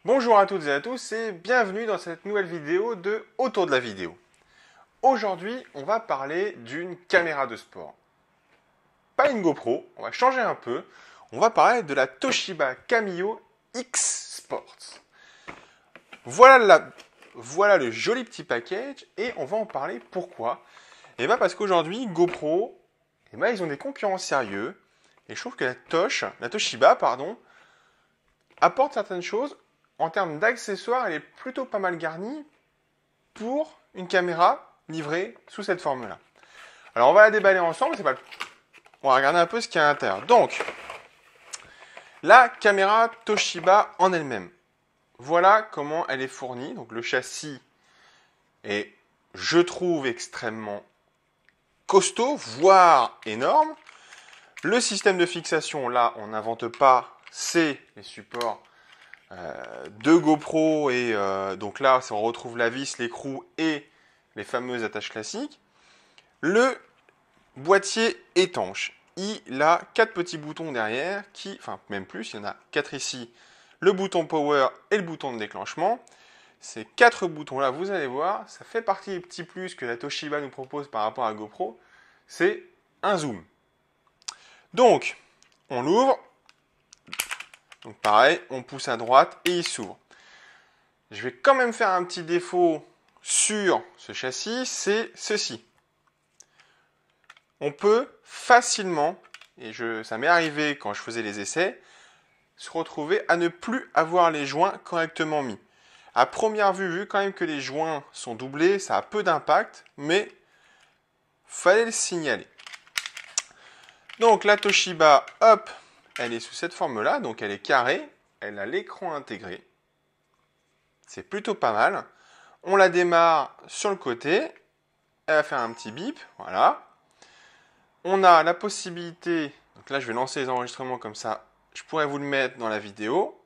Bonjour à toutes et à tous et bienvenue dans cette nouvelle vidéo de Autour de la vidéo. Aujourd'hui, on va parler d'une caméra de sport. Pas une GoPro, on va changer un peu. On va parler de la Toshiba Cameo X Sports. Voilà le joli petit package et on va en parler pourquoi. Et bien parce qu'aujourd'hui, GoPro, ils ont des concurrents sérieux et je trouve que la Toshiba, apporte certaines choses. En termes d'accessoires, elle est plutôt pas mal garnie pour une caméra livrée sous cette forme-là. Alors on va la déballer ensemble, on va regarder un peu ce qu'il y a à l'intérieur. Donc, la caméra Toshiba en elle-même. Voilà comment elle est fournie. Donc le châssis est, je trouve, extrêmement costaud, voire énorme. Le système de fixation, là, on n'invente pas, c'est les supports de GoPro et donc là on retrouve la vis, l'écrou et les fameuses attaches classiques. Le boîtier étanche, il a 4 petits boutons derrière enfin même plus, il y en a 4 ici, le bouton power et le bouton de déclenchement. Ces 4 boutons là, vous allez voir, ça fait partie des petits plus que la Toshiba nous propose par rapport à GoPro, c'est un zoom. Donc on l'ouvre. Donc pareil, on pousse à droite et il s'ouvre. Je vais quand même faire un petit défaut sur ce châssis, c'est ceci. On peut facilement, ça m'est arrivé quand je faisais les essais, se retrouver à ne plus avoir les joints correctement mis. À première vue, vu quand même que les joints sont doublés, ça a peu d'impact, mais fallait le signaler. Donc la Toshiba, hop, elle est sous cette forme-là, donc elle est carrée, elle a l'écran intégré. C'est plutôt pas mal. On la démarre sur le côté, elle va faire un petit bip, voilà. On a la possibilité, donc là je vais lancer les enregistrements comme ça, je pourrais vous le mettre dans la vidéo.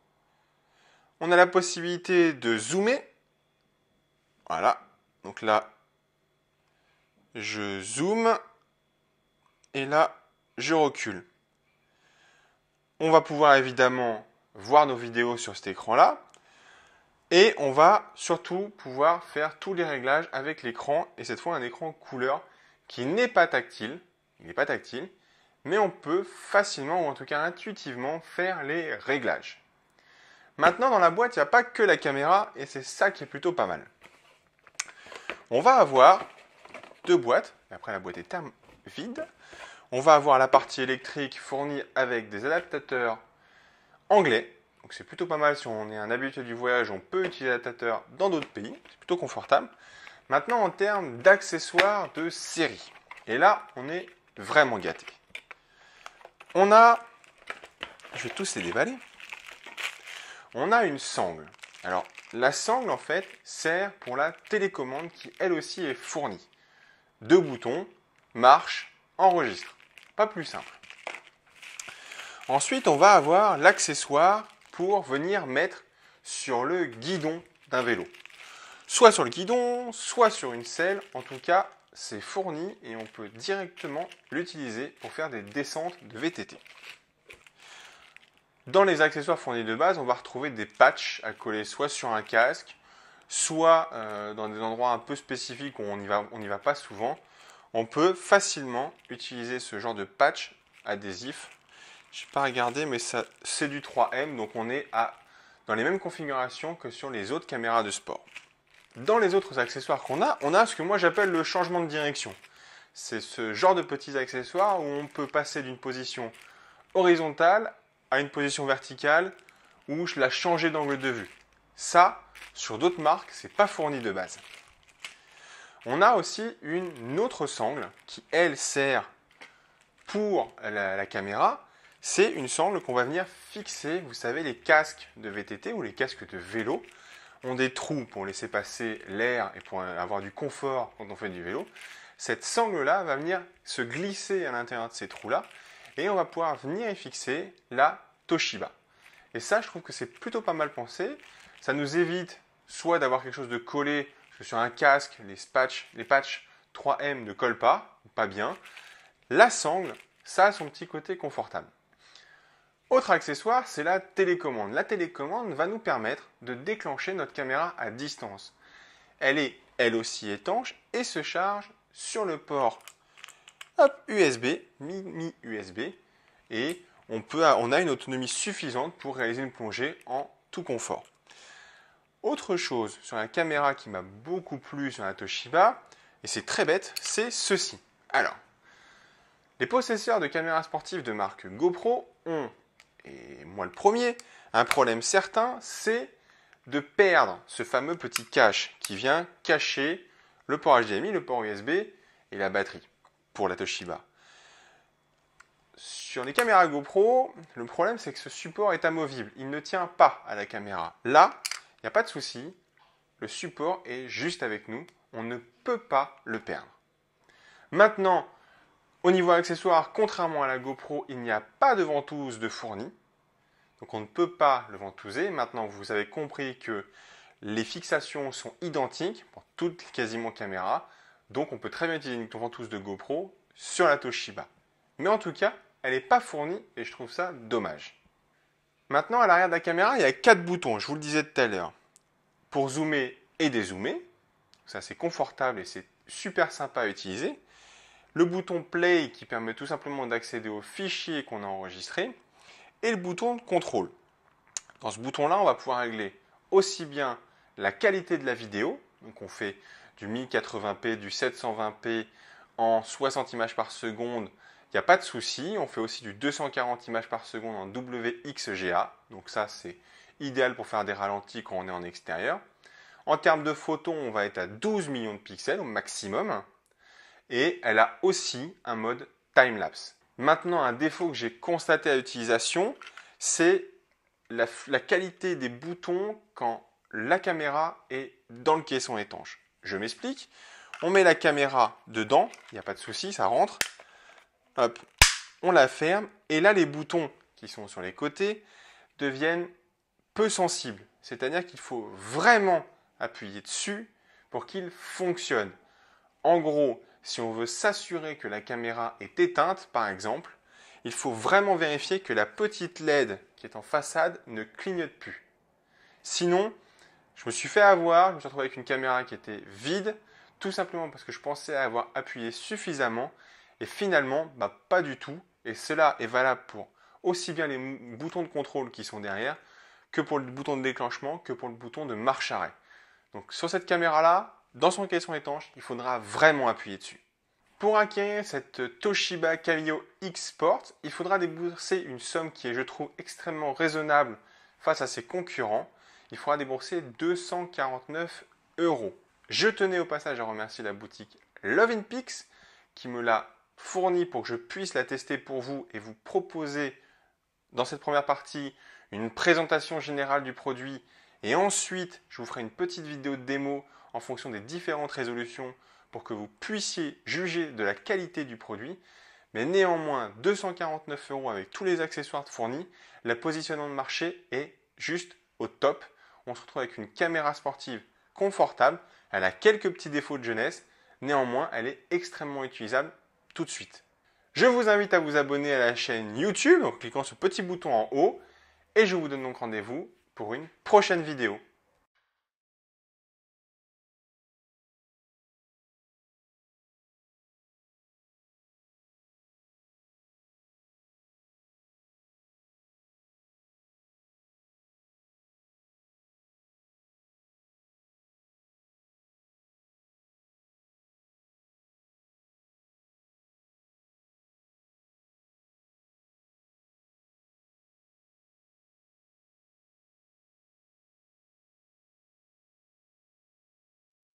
On a la possibilité de zoomer, voilà. Donc là, je zoome, et là, je recule. On va pouvoir évidemment voir nos vidéos sur cet écran-là. Et on va surtout pouvoir faire tous les réglages avec l'écran. Et cette fois, un écran couleur qui n'est pas tactile. Il n'est pas tactile. Mais on peut facilement, ou en tout cas intuitivement, faire les réglages. Maintenant, dans la boîte, il n'y a pas que la caméra. Et c'est ça qui est plutôt pas mal. On va avoir deux boîtes. Après, la boîte est vide. On va avoir la partie électrique fournie avec des adaptateurs anglais. Donc c'est plutôt pas mal si on est un habitué du voyage, on peut utiliser l'adaptateur dans d'autres pays. C'est plutôt confortable. Maintenant, en termes d'accessoires de série. Et là, on est vraiment gâté. On a, je vais tous les déballer. On a une sangle. Alors, la sangle, en fait, sert pour la télécommande qui, elle aussi, est fournie. Deux boutons, marche, enregistre. Pas plus simple. Ensuite, on va avoir l'accessoire pour venir mettre sur le guidon d'un vélo. Soit sur le guidon, soit sur une selle. En tout cas, c'est fourni et on peut directement l'utiliser pour faire des descentes de VTT. Dans les accessoires fournis de base, on va retrouver des patchs à coller soit sur un casque, soit dans des endroits un peu spécifiques où on n'y va pas souvent. On peut facilement utiliser ce genre de patch adhésif. Je n'ai pas regardé, mais c'est du 3M, donc on est dans les mêmes configurations que sur les autres caméras de sport. Dans les autres accessoires qu'on a, on a ce que moi j'appelle le changement de direction. C'est ce genre de petits accessoires où on peut passer d'une position horizontale à une position verticale ou la changer d'angle de vue. Ça, sur d'autres marques, c'est pas fourni de base. On a aussi une autre sangle qui, elle, sert pour la caméra. C'est une sangle qu'on va venir fixer. Vous savez, les casques de VTT ou les casques de vélo ont des trous pour laisser passer l'air et pour avoir du confort quand on fait du vélo. Cette sangle-là va venir se glisser à l'intérieur de ces trous-là et on va pouvoir venir y fixer la Toshiba. Et ça, je trouve que c'est plutôt pas mal pensé. Ça nous évite soit d'avoir quelque chose de collé, parce que sur un casque, les patchs 3M ne collent pas bien. La sangle, ça a son petit côté confortable. Autre accessoire, c'est la télécommande. La télécommande va nous permettre de déclencher notre caméra à distance. Elle est elle aussi étanche et se charge sur le port USB, mini USB, et on a une autonomie suffisante pour réaliser une plongée en tout confort. Autre chose sur la caméra qui m'a beaucoup plu sur la Toshiba, et c'est très bête, c'est ceci. Alors, les possesseurs de caméras sportives de marque GoPro ont, et moi le premier, un problème certain, c'est de perdre ce fameux petit cache qui vient cacher le port HDMI, le port USB et la batterie pour la Toshiba. Sur les caméras GoPro, le problème c'est que ce support est amovible, il ne tient pas à la caméra. Là, il n'y a pas de souci, le support est juste avec nous, on ne peut pas le perdre. Maintenant, au niveau accessoire, contrairement à la GoPro, il n'y a pas de ventouse de fourni, donc on ne peut pas le ventouser. Maintenant, vous avez compris que les fixations sont identiques pour toutes quasiment caméras, donc on peut très bien utiliser une ventouse de GoPro sur la Toshiba. Mais en tout cas, elle n'est pas fournie et je trouve ça dommage. Maintenant, à l'arrière de la caméra, il y a 4 boutons, je vous le disais tout à l'heure, pour zoomer et dézoomer. Ça, c'est confortable et c'est super sympa à utiliser. Le bouton Play qui permet tout simplement d'accéder aux fichiers qu'on a enregistrés. Et le bouton de contrôle. Dans ce bouton-là, on va pouvoir régler aussi bien la qualité de la vidéo, donc on fait du 1080p, du 720p en 60 images par seconde, il n'y a pas de souci. On fait aussi du 240 images par seconde en WXGA, donc ça c'est idéal pour faire des ralentis quand on est en extérieur. En termes de photos, on va être à 12 millions de pixels au maximum, et elle a aussi un mode time-lapse. Maintenant, un défaut que j'ai constaté à l'utilisation, c'est la qualité des boutons quand la caméra est dans le caisson étanche. Je m'explique. On met la caméra dedans, il n'y a pas de souci, ça rentre. Hop, on la ferme. Et là, les boutons qui sont sur les côtés deviennent peu sensibles. C'est-à-dire qu'il faut vraiment appuyer dessus pour qu'ils fonctionnent. En gros, si on veut s'assurer que la caméra est éteinte, par exemple, il faut vraiment vérifier que la petite LED qui est en façade ne clignote plus. Sinon, je me suis fait avoir, je me suis retrouvé avec une caméra qui était vide, tout simplement parce que je pensais avoir appuyé suffisamment, et finalement, pas du tout. Et cela est valable pour aussi bien les boutons de contrôle qui sont derrière, que pour le bouton de déclenchement, que pour le bouton de marche arrêt. Donc sur cette caméra-là, dans son caisson étanche, il faudra vraiment appuyer dessus. Pour acquérir cette Toshiba Cameo X Sport, il faudra débourser une somme qui est, je trouve, extrêmement raisonnable face à ses concurrents. Il faudra débourser 249 €. Je tenais au passage à remercier la boutique Love&Pix qui me l'a fournie pour que je puisse la tester pour vous et vous proposer dans cette première partie une présentation générale du produit. Et ensuite, je vous ferai une petite vidéo de démo en fonction des différentes résolutions pour que vous puissiez juger de la qualité du produit. Mais néanmoins, 249 € avec tous les accessoires fournis, le positionnement de marché est juste au top. On se retrouve avec une caméra sportive confortable. Elle a quelques petits défauts de jeunesse. Néanmoins, elle est extrêmement utilisable tout de suite. Je vous invite à vous abonner à la chaîne YouTube en cliquant sur ce petit bouton en haut. Et je vous donne donc rendez-vous pour une prochaine vidéo.